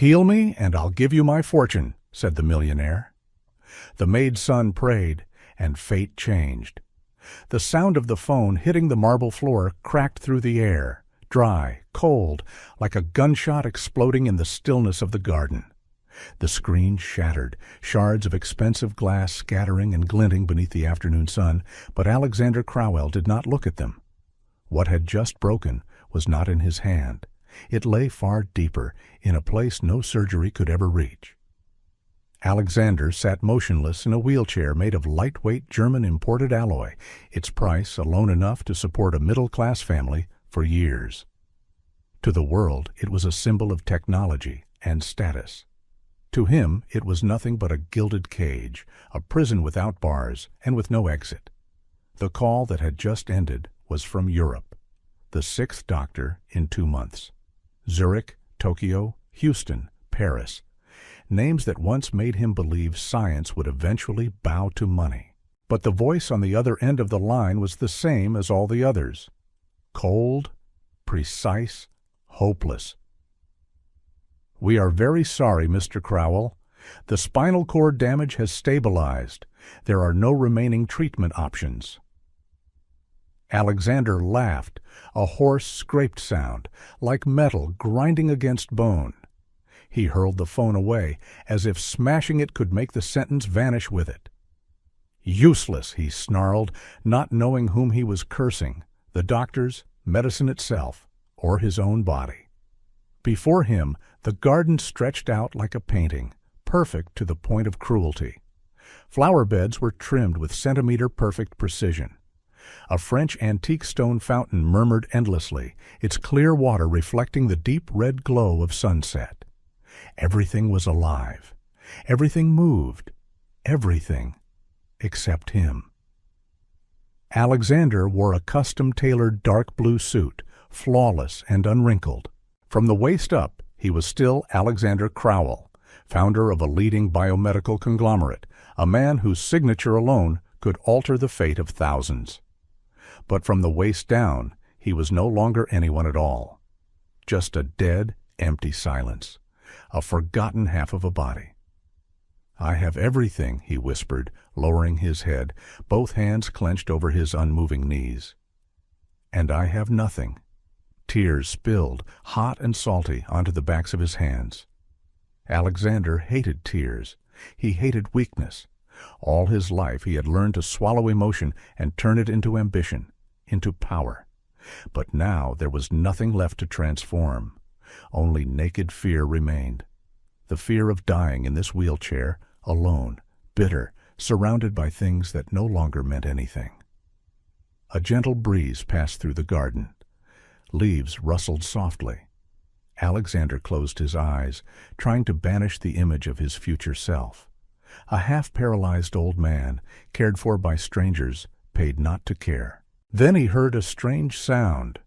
"Heal me, and I'll give you my fortune," said the millionaire. The maid's son prayed, and fate changed. The sound of the phone hitting the marble floor cracked through the air, dry, cold, like a gunshot exploding in the stillness of the garden. The screen shattered, shards of expensive glass scattering and glinting beneath the afternoon sun, but Alexander Crowell did not look at them. What had just broken was not in his hand. It lay far deeper, in a place no surgery could ever reach. Alexander sat motionless in a wheelchair made of lightweight German imported alloy, its price alone enough to support a middle-class family for years. To the world, it was a symbol of technology and status. To him, it was nothing but a gilded cage, a prison without bars and with no exit. The call that had just ended was from Europe. The sixth doctor in 2 months. Zurich, Tokyo, Houston, Paris. Names that once made him believe science would eventually bow to money. But the voice on the other end of the line was the same as all the others. Cold, precise, hopeless. "We are very sorry, Mr. Crowell. The spinal cord damage has stabilized. There are no remaining treatment options." Alexander laughed, a hoarse, scraped sound, like metal grinding against bone. He hurled the phone away, as if smashing it could make the sentence vanish with it. "Useless," he snarled, not knowing whom he was cursing, the doctors, medicine itself, or his own body. Before him, the garden stretched out like a painting, perfect to the point of cruelty. Flower beds were trimmed with centimeter-perfect precision. A French antique stone fountain murmured endlessly, its clear water reflecting the deep red glow of sunset. Everything was alive. Everything moved. Everything except him. Alexander wore a custom-tailored dark blue suit, flawless and unwrinkled. From the waist up, he was still Alexander Crowell, founder of a leading biomedical conglomerate, a man whose signature alone could alter the fate of thousands. But from the waist down, he was no longer anyone at all. Just a dead, empty silence, a forgotten half of a body. "I have everything," he whispered, lowering his head, both hands clenched over his unmoving knees. "And I have nothing." Tears spilled, hot and salty, onto the backs of his hands. Alexander hated tears. He hated weakness. All his life he had learned to swallow emotion and turn it into ambition, into power. But now there was nothing left to transform. Only naked fear remained. The fear of dying in this wheelchair, alone, bitter, surrounded by things that no longer meant anything. A gentle breeze passed through the garden. Leaves rustled softly. Alexander closed his eyes, trying to banish the image of his future self. A half-paralyzed old man, cared for by strangers, paid not to care. Then he heard a strange sound.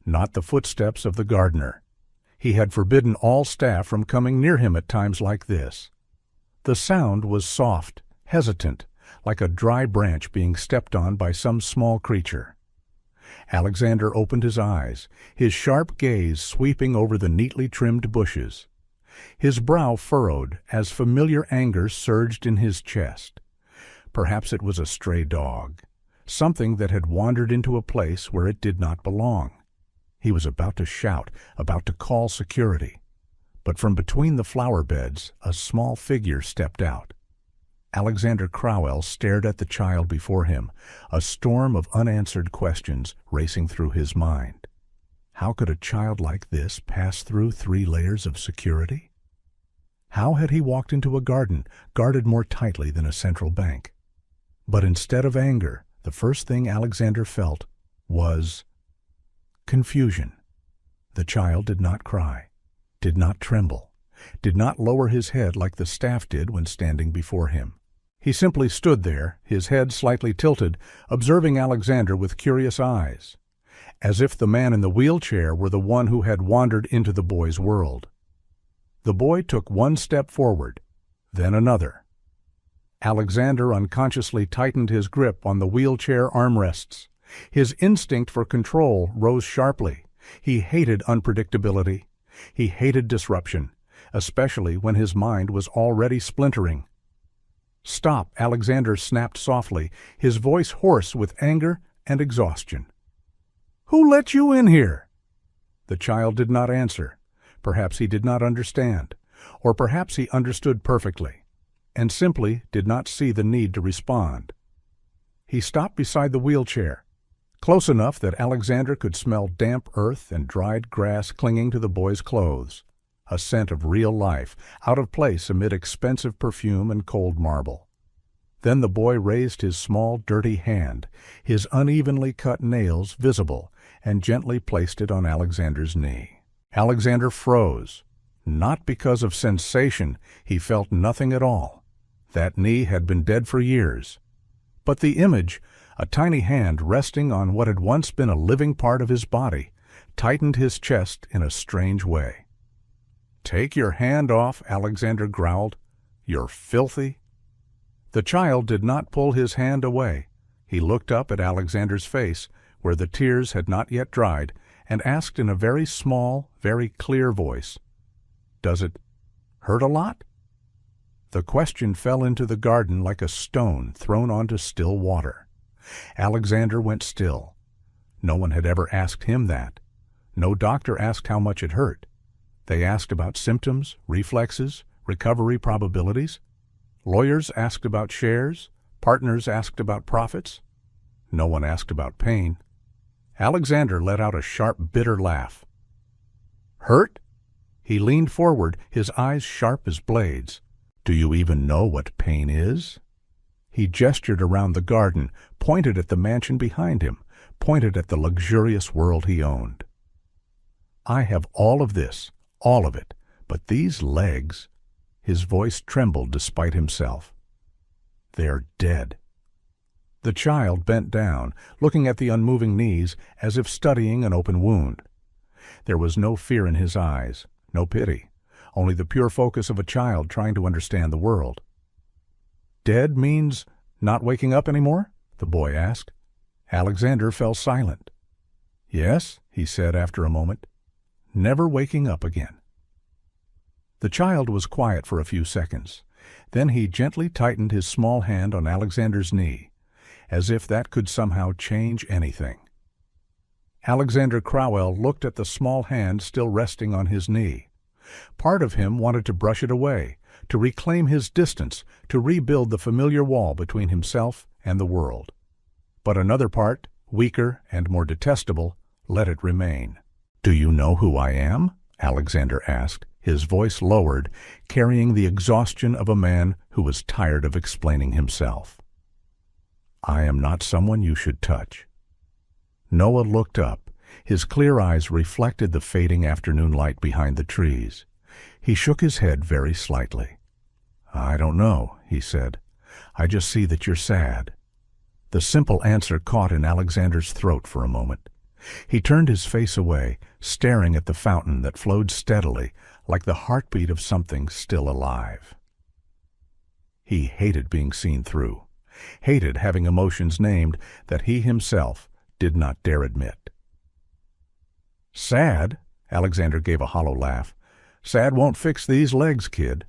Not the footsteps of the gardener. He had forbidden all staff from coming near him at times like this. The sound was soft, hesitant, like a dry branch being stepped on by some small creature. Alexander opened his eyes, his sharp gaze sweeping over the neatly trimmed bushes. His brow furrowed as familiar anger surged in his chest. Perhaps it was a stray dog, something that had wandered into a place where it did not belong. He was about to shout, about to call security. But from between the flower beds, a small figure stepped out. Alexander Crowell stared at the child before him, a storm of unanswered questions racing through his mind. How could a child like this pass through 3 layers of security? How had he walked into a garden guarded more tightly than a central bank? But instead of anger, the first thing Alexander felt was confusion. The child did not cry, did not tremble, did not lower his head like the staff did when standing before him. He simply stood there, his head slightly tilted, observing Alexander with curious eyes, as if the man in the wheelchair were the one who had wandered into the boy's world. The boy took 1 step forward, then another. Alexander unconsciously tightened his grip on the wheelchair armrests. His instinct for control rose sharply. He hated unpredictability. He hated disruption, especially when his mind was already splintering. "Stop!" Alexander snapped softly, his voice hoarse with anger and exhaustion. "Who let you in here?" The child did not answer. Perhaps he did not understand, or perhaps he understood perfectly, and simply did not see the need to respond. He stopped beside the wheelchair, close enough that Alexander could smell damp earth and dried grass clinging to the boy's clothes, a scent of real life, out of place amid expensive perfume and cold marble. Then the boy raised his small, dirty hand, his unevenly cut nails visible, and gently placed it on Alexander's knee. Alexander froze. Not because of sensation, he felt nothing at all. That knee had been dead for years. But the image, a tiny hand resting on what had once been a living part of his body, tightened his chest in a strange way. "Take your hand off," Alexander growled. "You're filthy." The child did not pull his hand away. He looked up at Alexander's face, where the tears had not yet dried, and asked in a very small, very clear voice, "Does it hurt a lot?" The question fell into the garden like a stone thrown onto still water. Alexander went still. No one had ever asked him that. No doctor asked how much it hurt. They asked about symptoms, reflexes, recovery probabilities. Lawyers asked about shares. Partners asked about profits. No one asked about pain. Alexander let out a sharp, bitter laugh. "Hurt?" He leaned forward, his eyes sharp as blades. "Do you even know what pain is?" He gestured around the garden, pointed at the mansion behind him, pointed at the luxurious world he owned. "I have all of this, all of it, but these legs—" His voice trembled despite himself. "They're dead." The child bent down, looking at the unmoving knees as if studying an open wound. There was no fear in his eyes, no pity, only the pure focus of a child trying to understand the world. "Dead means not waking up anymore?" the boy asked. Alexander fell silent. "Yes," he said after a moment, "never waking up again." The child was quiet for a few seconds. Then he gently tightened his small hand on Alexander's knee, as if that could somehow change anything. Alexander Crowell looked at the small hand still resting on his knee. Part of him wanted to brush it away, to reclaim his distance, to rebuild the familiar wall between himself and the world. But another part, weaker and more detestable, let it remain. "Do you know who I am?" Alexander asked, his voice lowered, carrying the exhaustion of a man who was tired of explaining himself. "I am not someone you should touch." Noah looked up. His clear eyes reflected the fading afternoon light behind the trees. He shook his head very slightly. "I don't know," he said. "I just see that you're sad." The simple answer caught in Alexander's throat for a moment. He turned his face away, staring at the fountain that flowed steadily, like the heartbeat of something still alive. He hated being seen through, hated having emotions named that he himself did not dare admit. "Sad?" Alexander gave a hollow laugh. "Sad won't fix these legs, kid."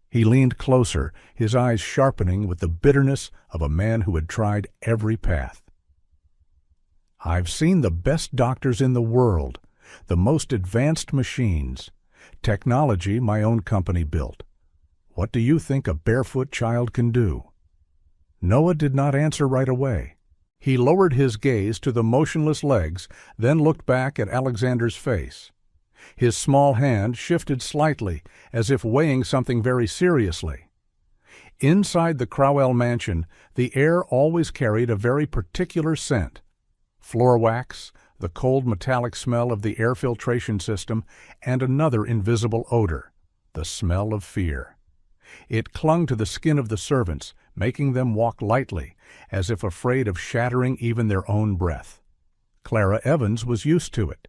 He leaned closer, his eyes sharpening with the bitterness of a man who had tried every path. "I've seen the best doctors in the world, the most advanced machines, technology my own company built. What do you think a barefoot child can do?" Noah did not answer right away. He lowered his gaze to the motionless legs, then looked back at Alexander's face. His small hand shifted slightly, as if weighing something very seriously. Inside the Crowell mansion, the air always carried a very particular scent. Floor wax, the cold metallic smell of the air filtration system, and another invisible odor, the smell of fear. It clung to the skin of the servants, making them walk lightly, as if afraid of shattering even their own breath. Clara Evans was used to it.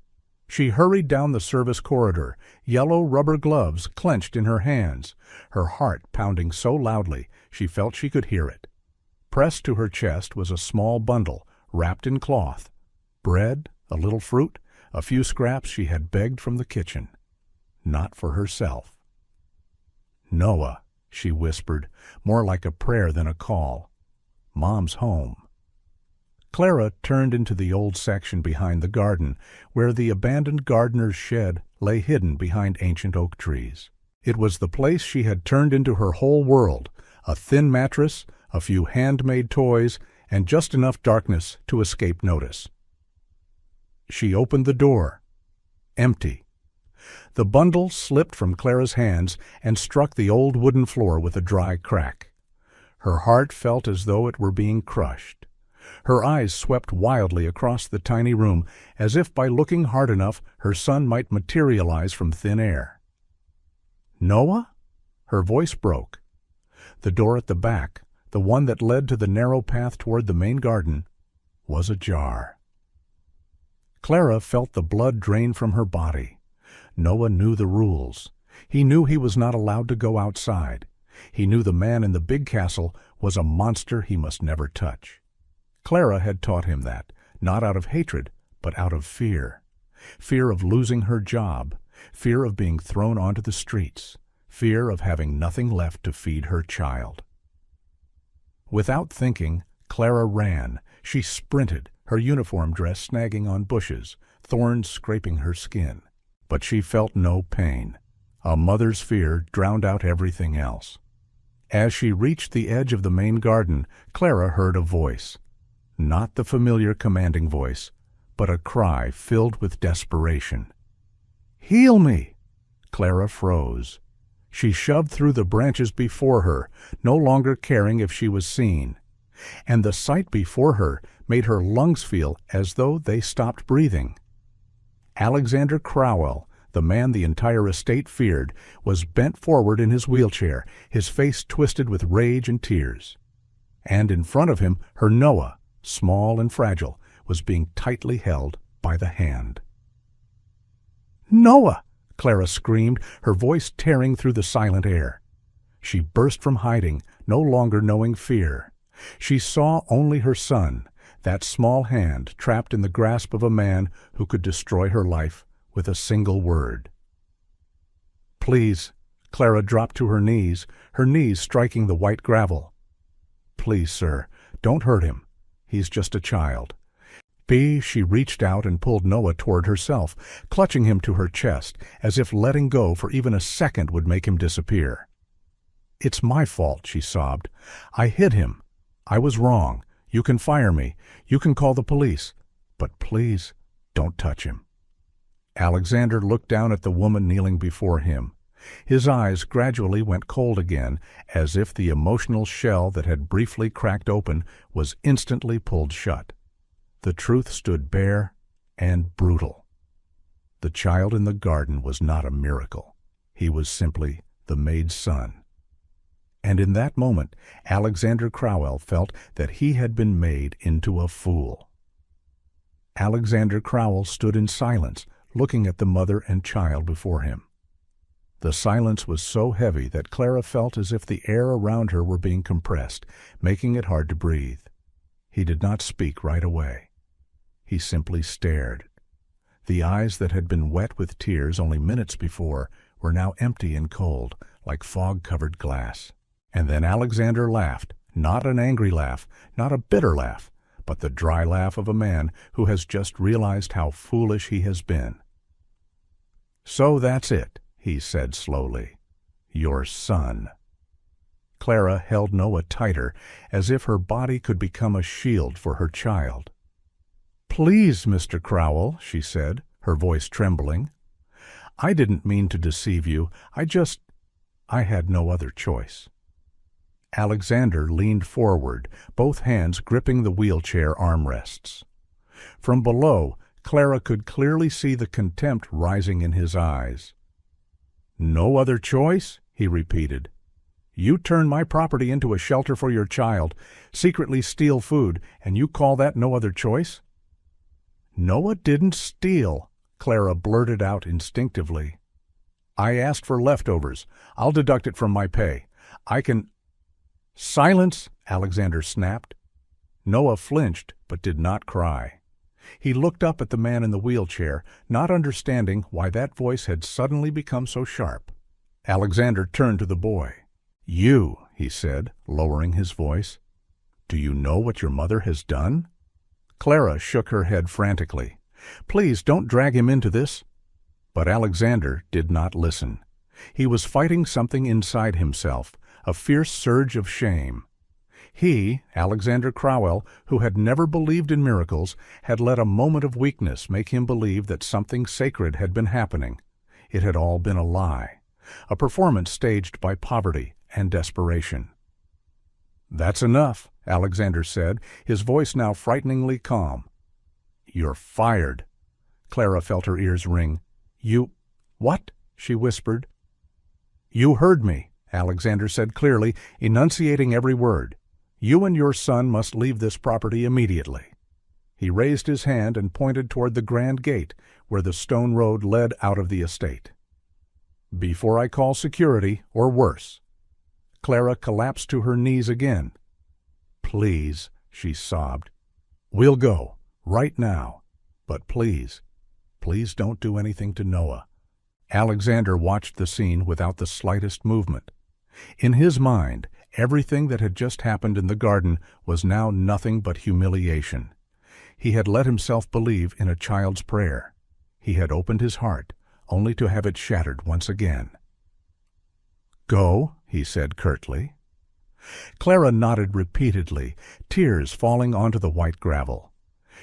She hurried down the service corridor, yellow rubber gloves clenched in her hands, her heart pounding so loudly she felt she could hear it. Pressed to her chest was a small bundle, wrapped in cloth. Bread, a little fruit, a few scraps she had begged from the kitchen. Not for herself. "Noah," she whispered, more like a prayer than a call. "Mom's home." Clara turned into the old section behind the garden, where the abandoned gardener's shed lay hidden behind ancient oak trees. It was the place she had turned into her whole world, a thin mattress, a few handmade toys, and just enough darkness to escape notice. She opened the door. Empty. The bundle slipped from Clara's hands and struck the old wooden floor with a dry crack. Her heart felt as though it were being crushed. Her eyes swept wildly across the tiny room, as if by looking hard enough her son might materialize from thin air. "Noah?" Her voice broke. The door at the back, the one that led to the narrow path toward the main garden, was ajar. Clara felt the blood drain from her body. Noah knew the rules. He knew he was not allowed to go outside. He knew the man in the big castle was a monster he must never touch. Clara had taught him that, not out of hatred, but out of fear. Fear of losing her job, fear of being thrown onto the streets, fear of having nothing left to feed her child. Without thinking, Clara ran. She sprinted, her uniform dress snagging on bushes, thorns scraping her skin. But she felt no pain. A mother's fear drowned out everything else. As she reached the edge of the main garden, Clara heard a voice. Not the familiar commanding voice, but a cry filled with desperation. "Heal me!" Clara froze. She shoved through the branches before her, no longer caring if she was seen. And the sight before her made her lungs feel as though they stopped breathing. Alexander Crowell, the man the entire estate feared, was bent forward in his wheelchair, his face twisted with rage and tears. And in front of him, her Noah, small and fragile, was being tightly held by the hand. "Noah!" Clara screamed, her voice tearing through the silent air. She burst from hiding, no longer knowing fear. She saw only her son, that small hand trapped in the grasp of a man who could destroy her life with a single word. "Please," Clara dropped to her knees striking the white gravel. "Please, sir, don't hurt him. He's just a child." She reached out and pulled Noah toward herself, clutching him to her chest, as if letting go for even a second would make him disappear. "It's my fault," she sobbed. "I hid him. I was wrong. You can fire me. You can call the police. But please, don't touch him." Alexander looked down at the woman kneeling before him. His eyes gradually went cold again, as if the emotional shell that had briefly cracked open was instantly pulled shut. The truth stood bare and brutal. The child in the garden was not a miracle. He was simply the maid's son. And in that moment, Alexander Crowell felt that he had been made into a fool. Alexander Crowell stood in silence, looking at the mother and child before him. The silence was so heavy that Clara felt as if the air around her were being compressed, making it hard to breathe. He did not speak right away. He simply stared. The eyes that had been wet with tears only minutes before were now empty and cold, like fog-covered glass. And then Alexander laughed, not an angry laugh, not a bitter laugh, but the dry laugh of a man who has just realized how foolish he has been. "So that's it," he said slowly. "Your son." Clara held Noah tighter, as if her body could become a shield for her child. "Please, Mr. Crowell," she said, her voice trembling. "I didn't mean to deceive you. I had no other choice." Alexander leaned forward, both hands gripping the wheelchair armrests. From below, Clara could clearly see the contempt rising in his eyes. "No other choice?" he repeated. "You turn my property into a shelter for your child, secretly steal food, and you call that no other choice?" "Noah didn't steal," Clara blurted out instinctively. "I asked for leftovers. I'll deduct it from my pay. I can—" "Silence!" Alexander snapped. Noah flinched, but did not cry. He looked up at the man in the wheelchair, not understanding why that voice had suddenly become so sharp. Alexander turned to the boy. "You," he said, lowering his voice. "Do you know what your mother has done?" Clara shook her head frantically. "Please don't drag him into this." But Alexander did not listen. He was fighting something inside himself, a fierce surge of shame. He, Alexander Crowell, who had never believed in miracles, had let a moment of weakness make him believe that something sacred had been happening. It had all been a lie, a performance staged by poverty and desperation. "That's enough," Alexander said, his voice now frighteningly calm. "You're fired." Clara felt her ears ring. "You... what?" she whispered. "You heard me," Alexander said clearly, enunciating every word. "You and your son must leave this property immediately." He raised his hand and pointed toward the grand gate where the stone road led out of the estate. "Before I call security, or worse." Clara collapsed to her knees again. "Please," she sobbed. "We'll go, right now. But please, please don't do anything to Noah." Alexander watched the scene without the slightest movement. In his mind, everything that had just happened in the garden was now nothing but humiliation. He had let himself believe in a child's prayer. He had opened his heart, only to have it shattered once again. "Go," he said curtly. Clara nodded repeatedly, tears falling onto the white gravel.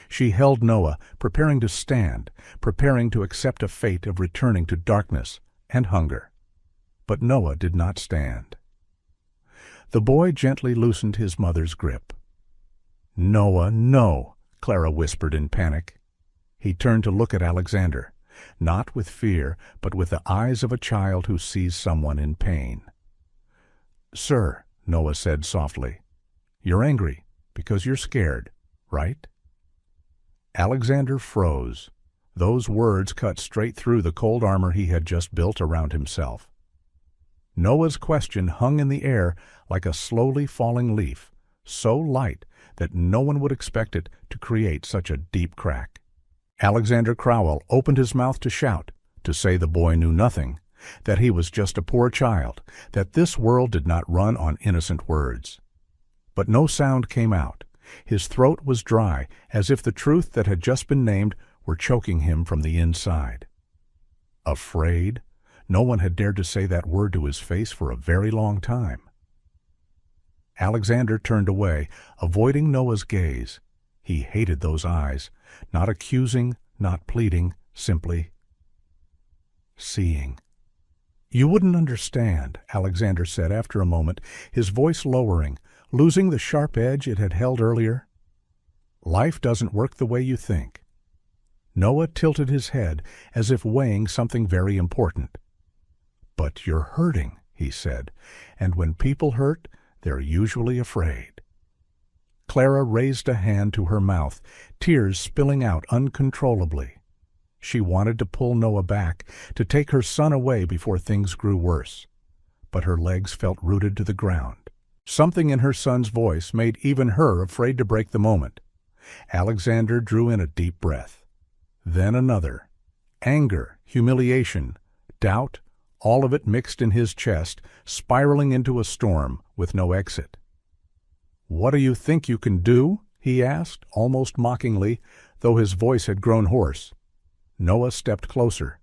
She held Noah, preparing to stand, preparing to accept a fate of returning to darkness and hunger. But Noah did not stand. The boy gently loosened his mother's grip. "Noah, no," Clara whispered in panic. He turned to look at Alexander, not with fear, but with the eyes of a child who sees someone in pain. "Sir," Noah said softly, "you're angry because you're scared, right?" Alexander froze. Those words cut straight through the cold armor he had just built around himself. Noah's question hung in the air like a slowly falling leaf, so light that no one would expect it to create such a deep crack. Alexander Crowell opened his mouth to shout, to say the boy knew nothing, that he was just a poor child, that this world did not run on innocent words. But no sound came out. His throat was dry, as if the truth that had just been named were choking him from the inside. Afraid? No one had dared to say that word to his face for a very long time. Alexander turned away, avoiding Noah's gaze. He hated those eyes, not accusing, not pleading, simply seeing. "You wouldn't understand," Alexander said after a moment, his voice lowering, losing the sharp edge it had held earlier. "Life doesn't work the way you think." Noah tilted his head as if weighing something very important. "But you're hurting," he said, "and when people hurt, they're usually afraid." Clara raised a hand to her mouth, tears spilling out uncontrollably. She wanted to pull Noah back, to take her son away before things grew worse. But her legs felt rooted to the ground. Something in her son's voice made even her afraid to break the moment. Alexander drew in a deep breath. Then another. Anger, humiliation, doubt, all of it mixed in his chest, spiraling into a storm with no exit. "What do you think you can do?" he asked, almost mockingly, though his voice had grown hoarse. Noah stepped closer.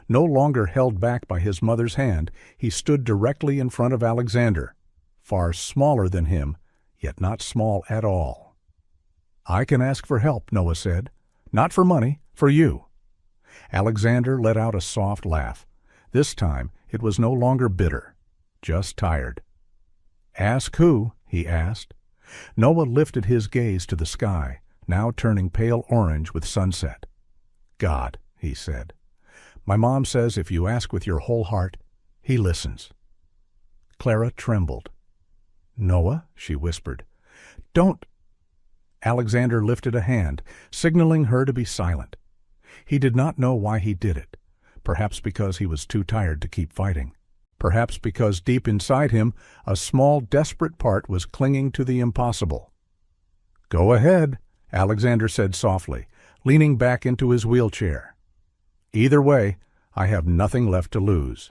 No longer held back by his mother's hand, he stood directly in front of Alexander, far smaller than him, yet not small at all. "I can ask for help," Noah said. "Not for money, for you." Alexander let out a soft laugh. This time it was no longer bitter, just tired. "Ask who?" he asked. Noah lifted his gaze to the sky, now turning pale orange with sunset. "God," he said. "My mom says if you ask with your whole heart, he listens." Clara trembled. "Noah," she whispered. "Don't—" Alexander lifted a hand, signaling her to be silent. He did not know why he did it. Perhaps because he was too tired to keep fighting. Perhaps because deep inside him a small, desperate part was clinging to the impossible. "Go ahead," Alexander said softly, leaning back into his wheelchair. "Either way, I have nothing left to lose."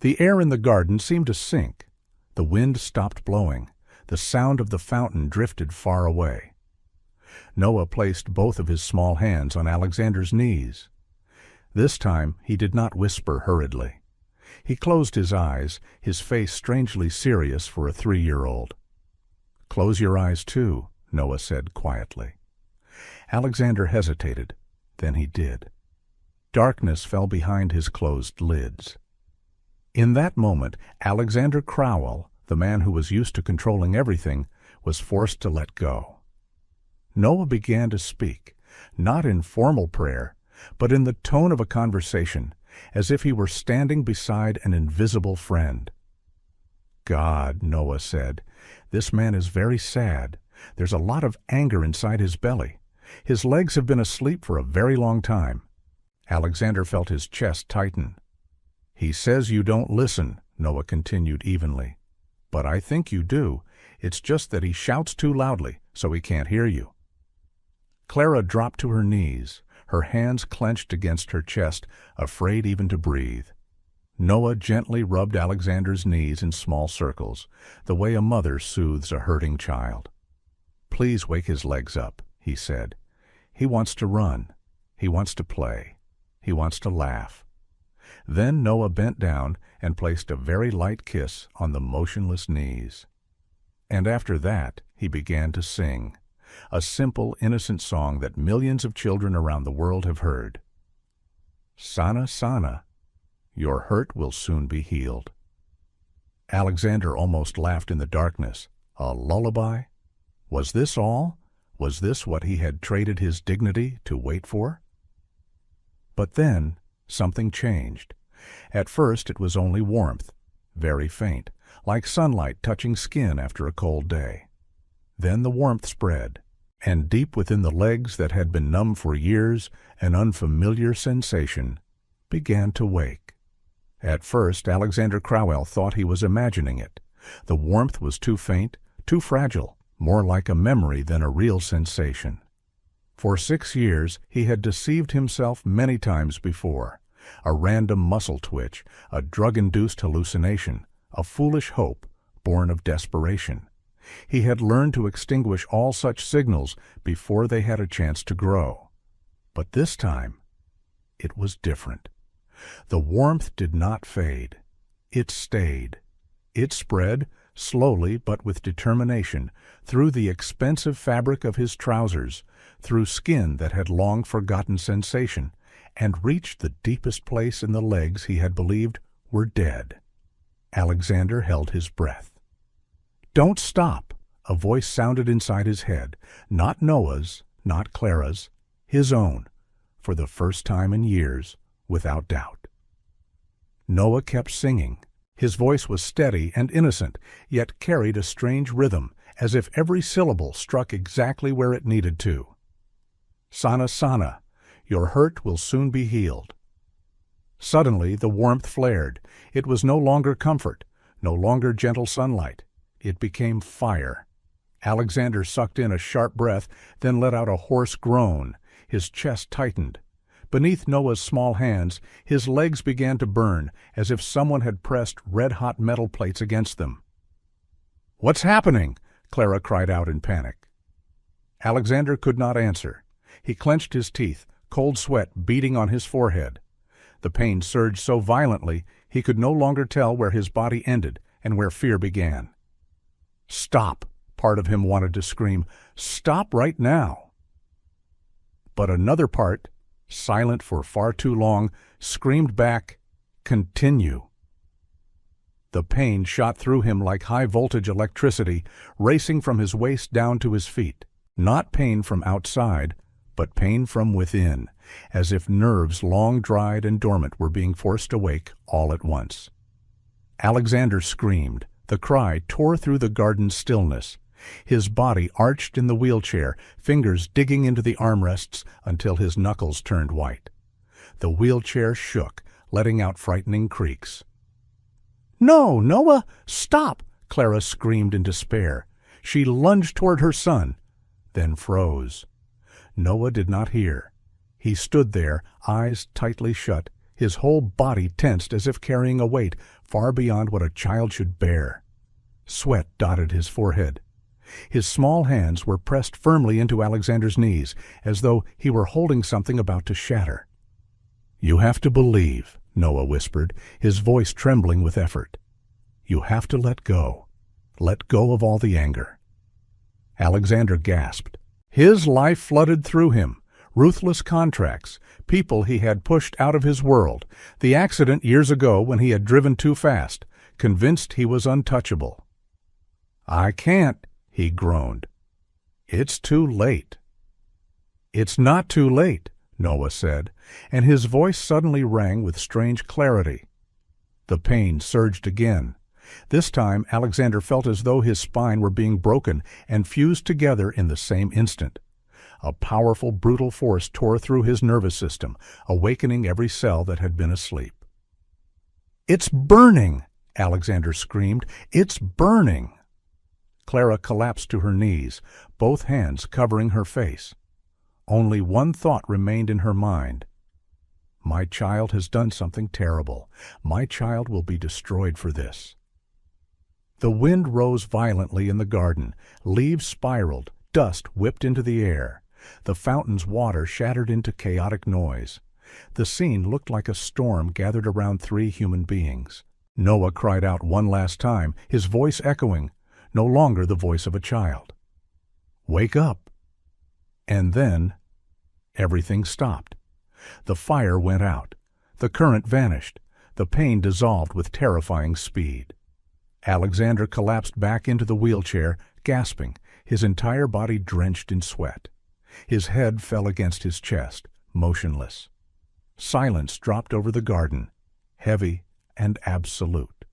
The air in the garden seemed to sink. The wind stopped blowing. The sound of the fountain drifted far away. Noah placed both of his small hands on Alexander's knees. This time he did not whisper hurriedly. He closed his eyes, his face strangely serious for a 3-year-old. "Close your eyes too," Noah said quietly. Alexander hesitated. Then he did. Darkness fell behind his closed lids. In that moment, Alexander Crowell, the man who was used to controlling everything, was forced to let go. Noah began to speak, not in formal prayer, but in the tone of a conversation, as if he were standing beside an invisible friend. "God," Noah said, "this man is very sad. There's a lot of anger inside his belly. His legs have been asleep for a very long time." Alexander felt his chest tighten. "He says you don't listen," Noah continued evenly. "But I think you do. It's just that he shouts too loudly, so he can't hear you." Clara dropped to her knees, her hands clenched against her chest, afraid even to breathe. Noah gently rubbed Alexander's knees in small circles, the way a mother soothes a hurting child. "Please wake his legs up," he said. "He wants to run. He wants to play. He wants to laugh." Then Noah bent down and placed a very light kiss on the motionless knees. And after that he began to sing, a simple, innocent song that millions of children around the world have heard. "Sana, sana, your hurt will soon be healed." Alexander almost laughed in the darkness. A lullaby? Was this all? Was this what he had traded his dignity to wait for? But then something changed. At first it was only warmth, very faint, like sunlight touching skin after a cold day. Then the warmth spread, and deep within the legs that had been numb for years, an unfamiliar sensation began to wake. At first Alexander Crowell thought he was imagining it. The warmth was too faint, too fragile, more like a memory than a real sensation. For 6 years he had deceived himself many times before. A random muscle twitch, a drug-induced hallucination, a foolish hope born of desperation. He had learned to extinguish all such signals before they had a chance to grow. But this time, it was different. The warmth did not fade. It stayed. It spread, slowly but with determination, through the expensive fabric of his trousers, through skin that had long forgotten sensation, and reached the deepest place in the legs he had believed were dead. Alexander held his breath. "Don't stop!" A voice sounded inside his head, not Noah's, not Clara's, his own, for the first time in years, without doubt. Noah kept singing. His voice was steady and innocent, yet carried a strange rhythm, as if every syllable struck exactly where it needed to. "Sana, sana, your hurt will soon be healed." Suddenly the warmth flared. It was no longer comfort, no longer gentle sunlight. It became fire. Alexander sucked in a sharp breath, then let out a hoarse groan. His chest tightened. Beneath Noah's small hands, his legs began to burn, as if someone had pressed red-hot metal plates against them. "What's happening?" Clara cried out in panic. Alexander could not answer. He clenched his teeth, cold sweat beading on his forehead. The pain surged so violently he could no longer tell where his body ended and where fear began. "Stop!" Part of him wanted to scream. "Stop right now!" But another part, silent for far too long, screamed back, "Continue!" The pain shot through him like high-voltage electricity, racing from his waist down to his feet. Not pain from outside, but pain from within, as if nerves long dried and dormant were being forced awake all at once. Alexander screamed. The cry tore through the garden's stillness. His body arched in the wheelchair, fingers digging into the armrests until his knuckles turned white. The wheelchair shook, letting out frightening creaks. "No, Noah, stop!" Clara screamed in despair. She lunged toward her son, then froze. Noah did not hear. He stood there, eyes tightly shut, his whole body tensed as if carrying a weight far beyond what a child should bear. Sweat dotted his forehead. His small hands were pressed firmly into Alexander's knees, as though he were holding something about to shatter. "You have to believe," Noah whispered, his voice trembling with effort. "You have to let go. Let go of all the anger." Alexander gasped. His life flooded through him. Ruthless contracts, people he had pushed out of his world, the accident years ago when he had driven too fast, convinced he was untouchable. "I can't," he groaned. "It's too late." "It's not too late," Noah said, and his voice suddenly rang with strange clarity. The pain surged again. This time Alexander felt as though his spine were being broken and fused together in the same instant. A powerful, brutal force tore through his nervous system, awakening every cell that had been asleep. "It's burning!" Alexander screamed. "It's burning!" Clara collapsed to her knees, both hands covering her face. Only one thought remained in her mind. "My child has done something terrible. My child will be destroyed for this." The wind rose violently in the garden. Leaves spiraled. Dust whipped into the air. The fountain's water shattered into chaotic noise. The scene looked like a storm gathered around 3 human beings. Noah cried out one last time, his voice echoing, no longer the voice of a child. "Wake up!" And then everything stopped. The fire went out. The current vanished. The pain dissolved with terrifying speed. Alexander collapsed back into the wheelchair, gasping, his entire body drenched in sweat. His head fell against his chest, motionless. Silence dropped over the garden, heavy and absolute.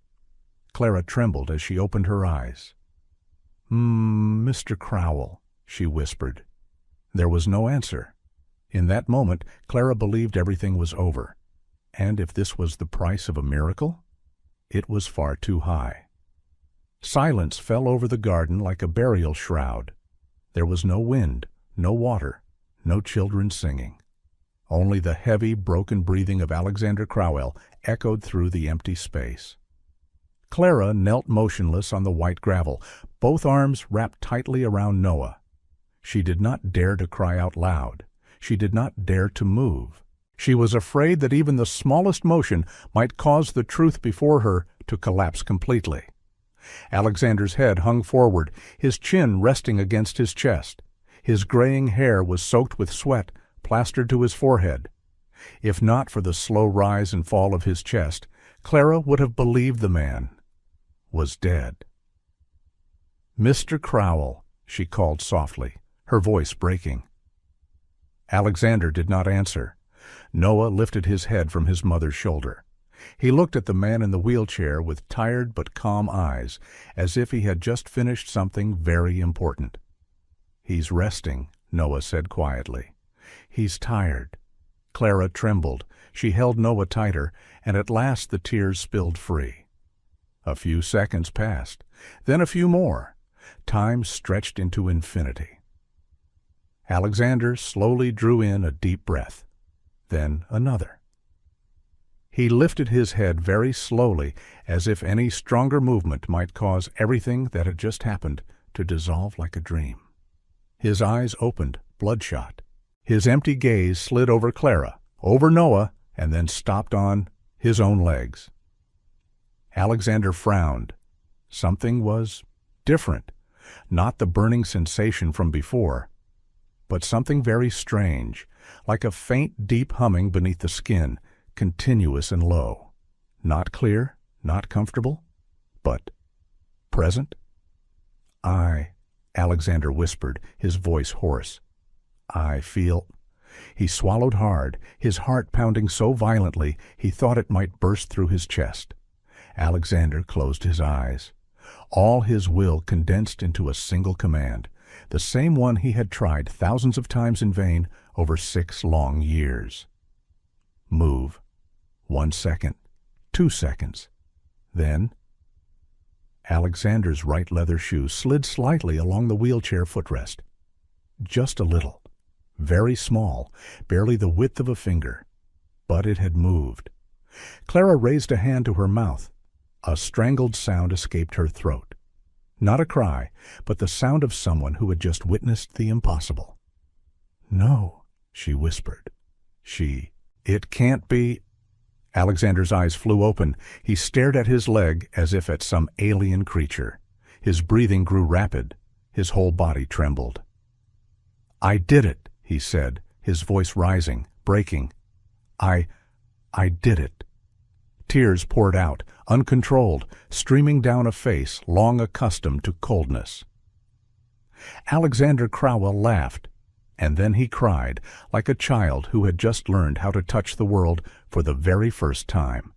Clara trembled as she opened her eyes. "Mr. Crowell," she whispered. There was no answer. In that moment, Clara believed everything was over. And if this was the price of a miracle, it was far too high. Silence fell over the garden like a burial shroud. There was no wind, no water, no children singing. Only the heavy, broken breathing of Alexander Crowell echoed through the empty space. Clara knelt motionless on the white gravel, both arms wrapped tightly around Noah. She did not dare to cry out loud. She did not dare to move. She was afraid that even the smallest motion might cause the truth before her to collapse completely. Alexander's head hung forward, his chin resting against his chest. His graying hair was soaked with sweat, plastered to his forehead. If not for the slow rise and fall of his chest, Clara would have believed the man was dead. "Mr. Crowell," she called softly, her voice breaking. Alexander did not answer. Noah lifted his head from his mother's shoulder. He looked at the man in the wheelchair with tired but calm eyes, as if he had just finished something very important. "He's resting," Noah said quietly. "He's tired." Clara trembled. She held Noah tighter, and at last the tears spilled free. A few seconds passed, then a few more. Time stretched into infinity. Alexander slowly drew in a deep breath, then another. He lifted his head very slowly, as if any stronger movement might cause everything that had just happened to dissolve like a dream. His eyes opened, bloodshot. His empty gaze slid over Clara, over Noah, and then stopped on his own legs. Alexander frowned. Something was different. Not the burning sensation from before, but something very strange, like a faint, deep humming beneath the skin, continuous and low. Not clear, not comfortable, but present. Alexander whispered, his voice hoarse. "I feel—" He swallowed hard, his heart pounding so violently he thought it might burst through his chest. Alexander closed his eyes. All his will condensed into a single command, the same one he had tried thousands of times in vain over 6 long years. Move. 1 second, 2 seconds. Then Alexander's right leather shoe slid slightly along the wheelchair footrest. Just a little. Very small, barely the width of a finger. but it had moved. Clara raised a hand to her mouth. A strangled sound escaped her throat. Not a cry, but the sound of someone who had just witnessed the impossible. "No," she whispered. It can't be." Alexander's eyes flew open. He stared at his leg as if at some alien creature. His breathing grew rapid. His whole body trembled. "I did it," he said, his voice rising, breaking. I did it." Tears poured out, uncontrolled, streaming down a face long accustomed to coldness. Alexander Crowell laughed, and then he cried, like a child who had just learned how to touch the world for the very first time.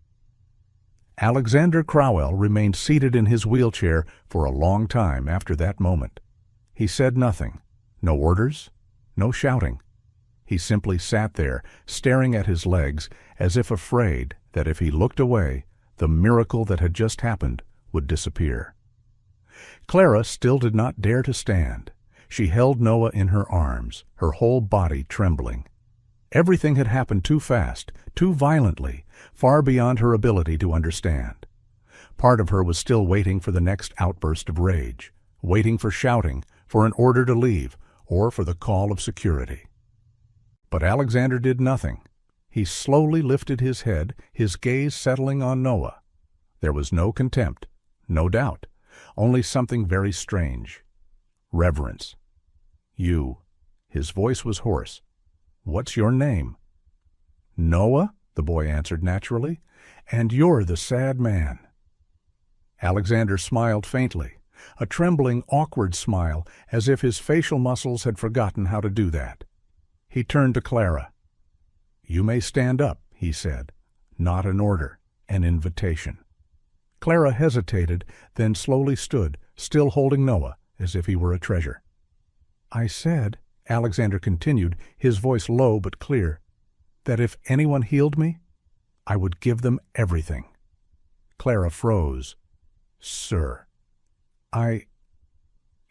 Alexander Crowell remained seated in his wheelchair for a long time after that moment. He said nothing, no orders, no shouting. He simply sat there, staring at his legs, as if afraid that if he looked away, the miracle that had just happened would disappear. Clara still did not dare to stand. She held Noah in her arms, her whole body trembling. Everything had happened too fast, too violently, far beyond her ability to understand. Part of her was still waiting for the next outburst of rage, waiting for shouting, for an order to leave, or for the call of security. But Alexander did nothing. He slowly lifted his head, his gaze settling on Noah. There was no contempt, no doubt, only something very strange. Reverence. "You." His voice was hoarse. "What's your name?" "Noah," the boy answered naturally. "And you're the sad man." Alexander smiled faintly, a trembling, awkward smile, as if his facial muscles had forgotten how to do that. He turned to Clara. "You may stand up," he said. Not an order, an invitation. Clara hesitated, then slowly stood, still holding Noah, as if he were a treasure. "I said," Alexander continued, his voice low but clear, "that if anyone healed me, I would give them everything." Clara froze. "Sir,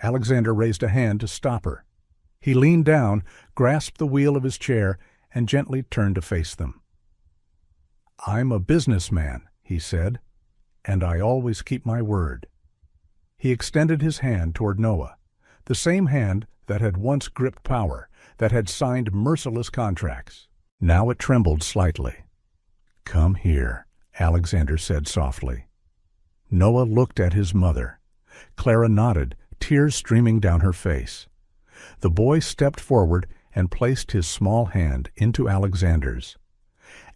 Alexander raised a hand to stop her. He leaned down, grasped the wheel of his chair, and gently turned to face them. "I'm a businessman," he said, "and I always keep my word." He extended his hand toward Noah, the same hand that had once gripped power, that had signed merciless contracts. Now it trembled slightly. "Come here," Alexander said softly. Noah looked at his mother. Clara nodded, tears streaming down her face. The boy stepped forward and placed his small hand into Alexander's.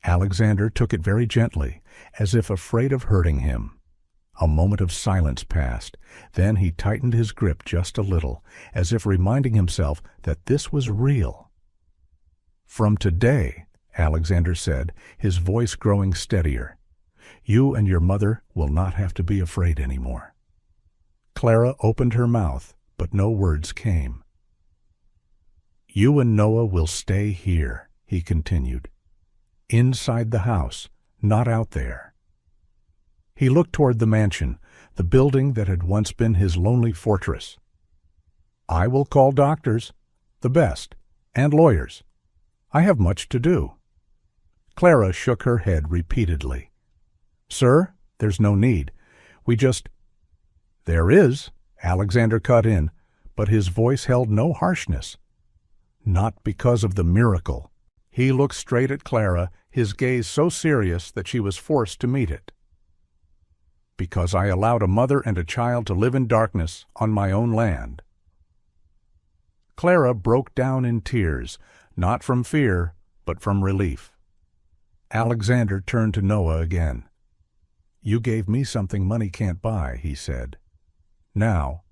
Alexander took it very gently, as if afraid of hurting him. A moment of silence passed. Then he tightened his grip just a little, as if reminding himself that this was real. "From today," Alexander said, his voice growing steadier, "you and your mother will not have to be afraid anymore." Clara opened her mouth, but no words came. "You and Noah will stay here," he continued. "Inside the house, not out there." He looked toward the mansion, the building that had once been his lonely fortress. "I will call doctors, the best, and lawyers. I have much to do." Clara shook her head repeatedly. "Sir, there's no need. We just—" "There is," Alexander cut in, but his voice held no harshness. "Not because of the miracle." He looked straight at Clara, his gaze so serious that she was forced to meet it. "Because I allowed a mother and a child to live in darkness on my own land." Clara broke down in tears, not from fear, but from relief. Alexander turned to Noah again. "You gave me something money can't buy," he said. "Now,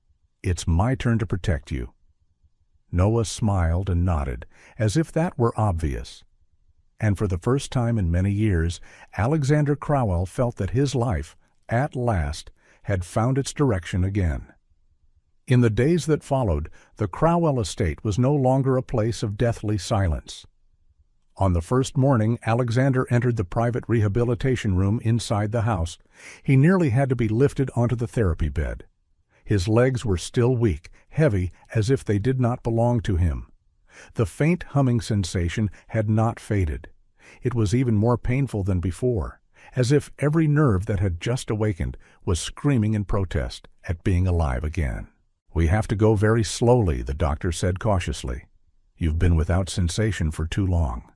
it's my turn to protect you." Noah smiled and nodded, as if that were obvious. And for the first time in many years, Alexander Crowell felt that his life, at last, had found its direction again. In the days that followed, the Crowell estate was no longer a place of deathly silence. On the first morning Alexander entered the private rehabilitation room inside the house, he nearly had to be lifted onto the therapy bed. His legs were still weak, heavy, as if they did not belong to him. The faint humming sensation had not faded. It was even more painful than before, as if every nerve that had just awakened was screaming in protest at being alive again. "We have to go very slowly," the doctor said cautiously. "You've been without sensation for too long."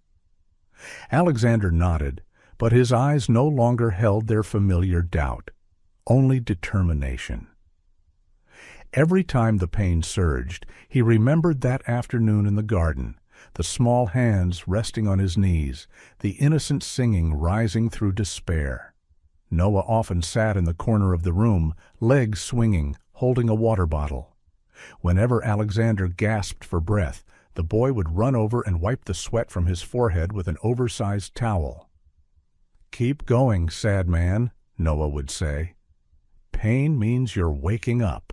Alexander nodded, but his eyes no longer held their familiar doubt, only determination. Every time the pain surged, he remembered that afternoon in the garden, the small hands resting on his knees, the innocent singing rising through despair. Noah often sat in the corner of the room, legs swinging, holding a water bottle. Whenever Alexander gasped for breath, the boy would run over and wipe the sweat from his forehead with an oversized towel. "Keep going, sad man," Noah would say. "Pain means you're waking up."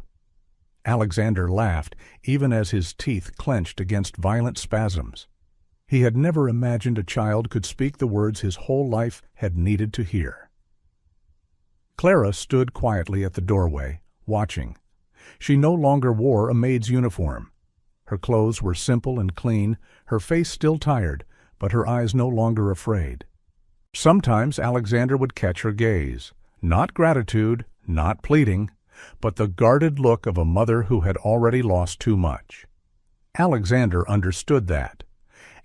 Alexander laughed, even as his teeth clenched against violent spasms. He had never imagined a child could speak the words his whole life had needed to hear. Clara stood quietly at the doorway, watching. She no longer wore a maid's uniform. Her clothes were simple and clean, her face still tired, but her eyes no longer afraid. Sometimes Alexander would catch her gaze, not gratitude, not pleading, but the guarded look of a mother who had already lost too much. Alexander understood that,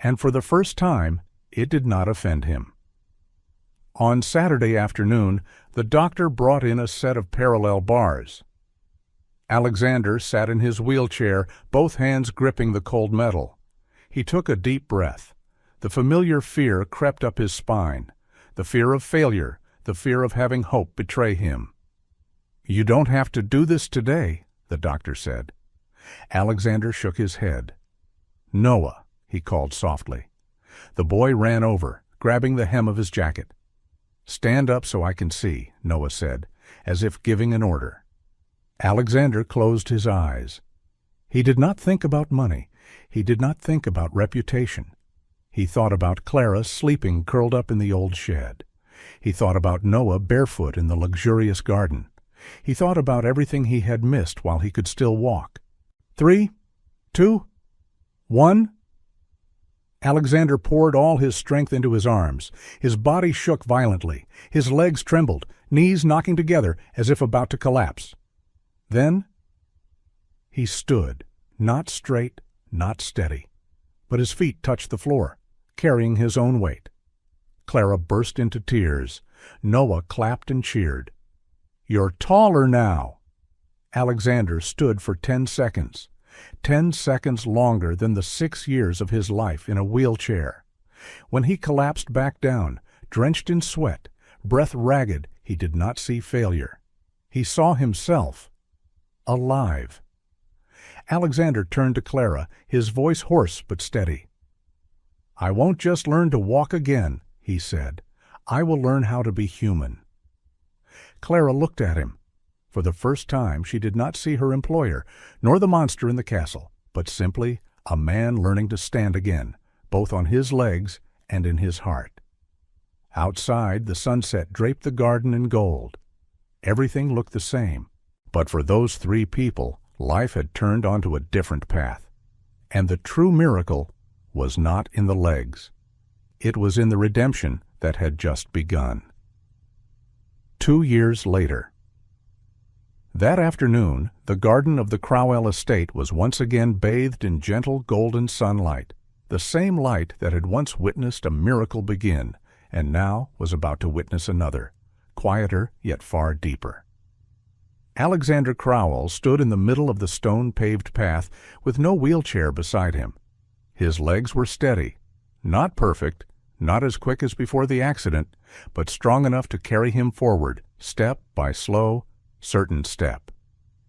and for the first time it did not offend him. On Saturday afternoon, the doctor brought in a set of parallel bars. Alexander sat in his wheelchair, both hands gripping the cold metal. He took a deep breath. The familiar fear crept up his spine, the fear of failure, the fear of having hope betray him. "You don't have to do this today," the doctor said. Alexander shook his head. "Noah," he called softly. The boy ran over, grabbing the hem of his jacket. "Stand up so I can see," Noah said, as if giving an order. Alexander closed his eyes. He did not think about money. He did not think about reputation. He thought about Clara sleeping curled up in the old shed. He thought about Noah barefoot in the luxurious garden. He thought about everything he had missed while he could still walk. 3, 2, 1. Alexander poured all his strength into his arms. His body shook violently. His legs trembled, knees knocking together as if about to collapse. Then he stood, not straight, not steady, but his feet touched the floor, carrying his own weight. Clara burst into tears. Noah clapped and cheered. "You're taller now." Alexander stood for 10 seconds. 10 seconds longer than the 6 years of his life in a wheelchair. When he collapsed back down, drenched in sweat, breath ragged, he did not see failure. He saw himself alive. Alexander turned to Clara, his voice hoarse but steady. "I won't just learn to walk again," he said. "I will learn how to be human." Clara looked at him. For the first time she did not see her employer, nor the monster in the castle, but simply a man learning to stand again, both on his legs and in his heart. Outside, the sunset draped the garden in gold. Everything looked the same, but for those 3 people, life had turned onto a different path. And the true miracle was not in the legs. It was in the redemption that had just begun. 2 years later. That afternoon, the garden of the Crowell estate was once again bathed in gentle golden sunlight, the same light that had once witnessed a miracle begin, and now was about to witness another, quieter yet far deeper. Alexander Crowell stood in the middle of the stone-paved path with no wheelchair beside him. His legs were steady, not perfect, not as quick as before the accident, but strong enough to carry him forward, step by slow, certain step.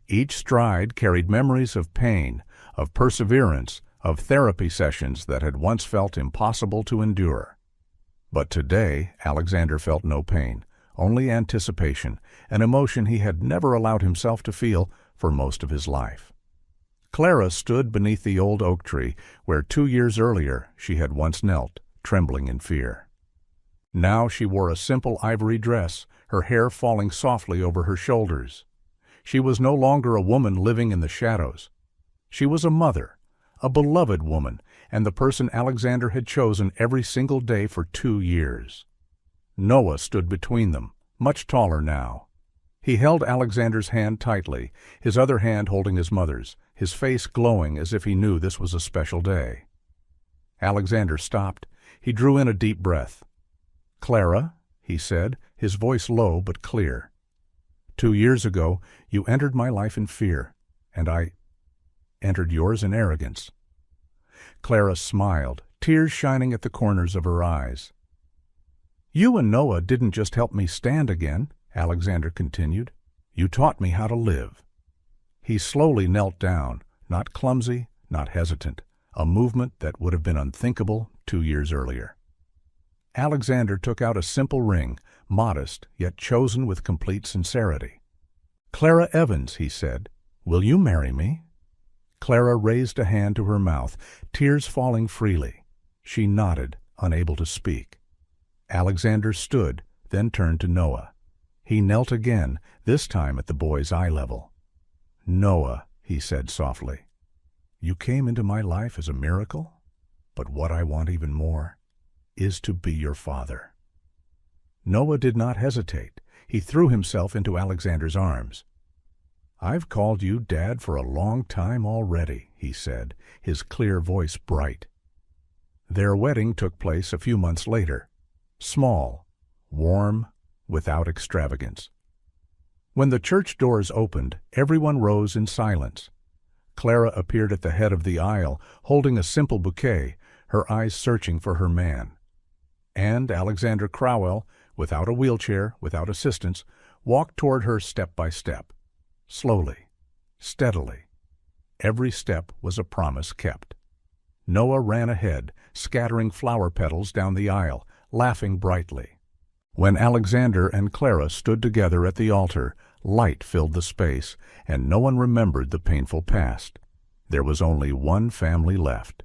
Each stride carried memories of pain, of perseverance, of therapy sessions that had once felt impossible to endure. But today Alexander felt no pain, only anticipation, an emotion he had never allowed himself to feel for most of his life. Clara stood beneath the old oak tree where 2 years earlier she had once knelt, trembling in fear. Now she wore a simple ivory dress, her hair falling softly over her shoulders. She was no longer a woman living in the shadows. She was a mother, a beloved woman, and the person Alexander had chosen every single day for 2 years. Noah stood between them, much taller now. He held Alexander's hand tightly, his other hand holding his mother's, his face glowing as if he knew this was a special day. Alexander stopped. He drew in a deep breath. "Clara," he said, his voice low but clear. "2 years ago, you entered my life in fear, and I entered yours in arrogance." Clara smiled, tears shining at the corners of her eyes. "You and Noah didn't just help me stand again," Alexander continued. "You taught me how to live." He slowly knelt down, not clumsy, not hesitant, a movement that would have been unthinkable 2 years earlier. Alexander took out a simple ring, modest, yet chosen with complete sincerity. "Clara Evans," he said, "will you marry me?" Clara raised a hand to her mouth, tears falling freely. She nodded, unable to speak. Alexander stood, then turned to Noah. He knelt again, this time at the boy's eye level. "Noah," he said softly, "you came into my life as a miracle, but what I want even more is to be your father." Noah did not hesitate. He threw himself into Alexander's arms. "I've called you Dad for a long time already," he said, his clear voice bright. Their wedding took place a few months later. Small, warm, without extravagance. When the church doors opened, everyone rose in silence. Clara appeared at the head of the aisle, holding a simple bouquet, her eyes searching for her man. And Alexander Crowell, without a wheelchair, without assistance, walked toward her step by step. Slowly, steadily. Every step was a promise kept. Noah ran ahead, scattering flower petals down the aisle, laughing brightly. When Alexander and Clara stood together at the altar, light filled the space, and no one remembered the painful past. There was only one family left.